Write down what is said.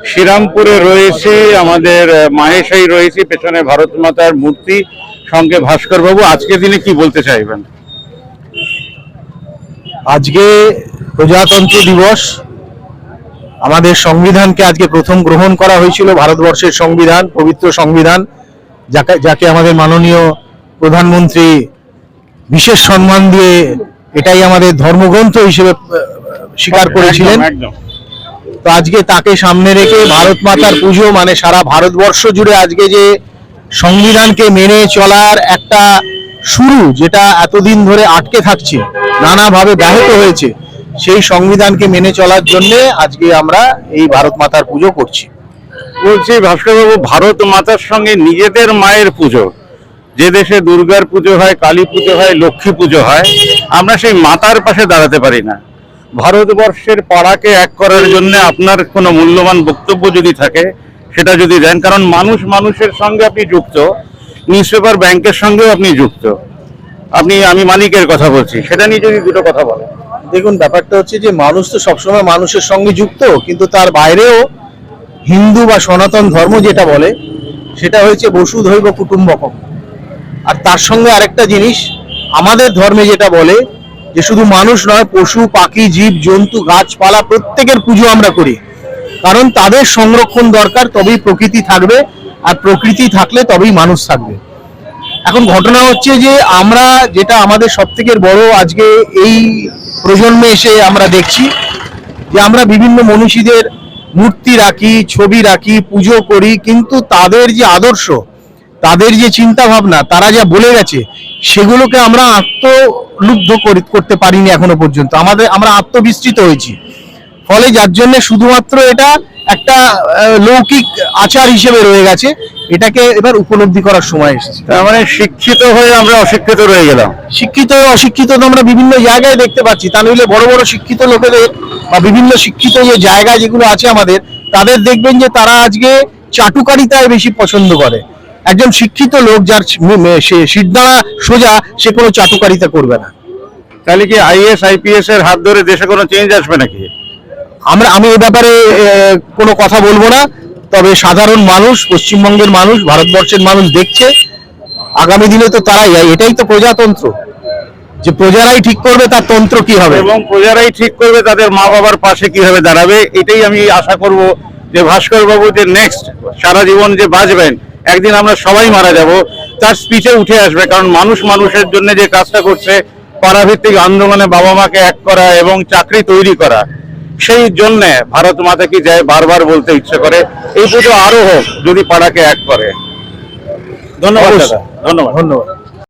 শ্রীরামপুরে রয়েছে আমাদের মাহেশাই রয়েছে, পেছনে ভারত মাতার মূর্তি, সঙ্গে ভাস্কর বাবু। আজকের দিনে কি বলতে চাইবেন? আজকে প্রজাতন্ত্র দিবস। আমাদের সংবিধানকে আজকে প্রথম গ্রহণ করা হয়েছিল, ভারতবর্ষের সংবিধান, পবিত্র সংবিধান, যাকে আমাদের মাননীয় প্রধানমন্ত্রী বিশেষ সম্মান দিয়ে এটাই আমাদের ধর্মগ্রন্থ হিসেবে স্বীকার করেছিলেন। তো আজকে তাকে সামনে রেখে ভারত মাতার পুজো, মানে সারা ভারতবর্ষ জুড়ে আজকে যে সংবিধানকে মেনে চলার একটা শুরু, যেটা এতদিন ধরে আটকে থাকছে, নানাভাবে ব্যাহত হয়েছে, সেই সংবিধানকে মেনে চলার জন্য আজকে আমরা এই ভারত মাতার পুজো করছি। বলছি ভাস্কর বাবু, ভারত মাতার সঙ্গে নিজেদের মায়ের পুজো, যে দেশে দুর্গার পুজো হয়, কালী পুজো হয়, লক্ষ্মী পুজো হয়, আমরা সেই মাতার পাশে দাঁড়াতে পারি না। ভারতবর্ষের পাড়াকে এক করার জন্য আপনার কোনো মূল্যবান বক্তব্য যদি থাকে সেটা যদি দেন, কারণ মানুষ মানুষের সঙ্গে আপনি যুক্ত, নিউজ পেপার ব্যাংকের সঙ্গেও আপনি যুক্ত। আমি মালিকের কথা বলছি, সেটা নিয়ে যদি দুটো কথা বলেন। দেখুন, ব্যাপারটা হচ্ছে যে মানুষ তো সবসময় মানুষের সঙ্গে যুক্ত, কিন্তু তার বাইরেও হিন্দু বা সনাতন ধর্ম যেটা বলে সেটা হচ্ছে বসুধৈব কুটুম্বকম। আর তার সঙ্গে আরেকটা জিনিস আমাদের ধর্মে যেটা বলে যে শুধু মানুষ নয়, পশু পাখি জীব জন্তু গাছপালা প্রত্যেকের পুজো আমরা করি, কারণ তাদের সংরক্ষণ দরকার, তবেই প্রকৃতি থাকবে, আর প্রকৃতি থাকলে তবেই মানুষ থাকবে। এখন ঘটনা হচ্ছে যে আমরা যেটা আমাদের সব থেকে বড় আজকে এই প্রজন্মে এসে আমরা দেখছি যে আমরা বিভিন্ন মনীষীদের মূর্তি রাখি, ছবি রাখি, পুজো করি, কিন্তু তাদের যে আদর্শ, তাদের যে চিন্তা ভাবনা, তারা যা বলে গেছে, সেগুলোকে আমরা আত্মলুব্ধ করতে পারিনি এখনো পর্যন্ত। আমরা আত্মবিস্তৃত হয়েছি, ফলে যার জন্য শুধুমাত্র এটা একটা লৌকিক আচার হিসেবে রয়ে গেছে। এটাকে এবার উপলব্ধি করার সময় এসেছে। তার মানে শিক্ষিত হয়ে আমরা অশিক্ষিত রয়ে গেলাম। শিক্ষিত অশিক্ষিত তো আমরা বিভিন্ন জায়গায় দেখতে পাচ্ছি। তা নইলে বড় বড় শিক্ষিত লোকেদের বা বিভিন্ন শিক্ষিত যে জায়গা যেগুলো আছে আমাদের, তাদের দেখবেন যে তারা আজকে চাটুকারিতায় বেশি পছন্দ করে। একজন শিক্ষিত লোক যার সিদ্ধারা সোজা, সে কোনো চাটুকারিতা করবে না। তাহলে কি আইএস আইপিএস এর হাত ধরে দেশে কোনো চেঞ্জ আসবে নাকি? আমি এই ব্যাপারে কোনো কথা বলবো না, তবে সাধারণ মানুষ, পশ্চিমবঙ্গের মানুষ, ভারতবর্ষের মানুষ দেখছে। আগামী দিনে তো তারাই, এটাই তো প্রজাতন্ত্র, যে প্রজারাই ঠিক করবে তার তন্ত্র কি হবে, এবং প্রজারাই ঠিক করবে তাদের মা বাবার পাশে কিভাবে দাঁড়াবে। এটাই আমি আশা করব যে ভাস্কর বাবু যে নেক্সট সারা জীবন যে বাঁচবেন, একদিন আমরা সবাই মারা যাব, তার স্পিচে উঠে আসবে। কারণ মানুষ মানুষের জন্য যে কাজটা করছে, পাড়াভিত্তিক আন্দোলনে বাবা মাকে এক করা এবং চাকরি তৈরি করা, সেই জন্য ভারত মাতা কি যায় বারবার বলতে ইচ্ছে করে। এই পুজো আরো হোক যদি পাড়াকে এক করে। ধন্যবাদ দাদা। ধন্যবাদ।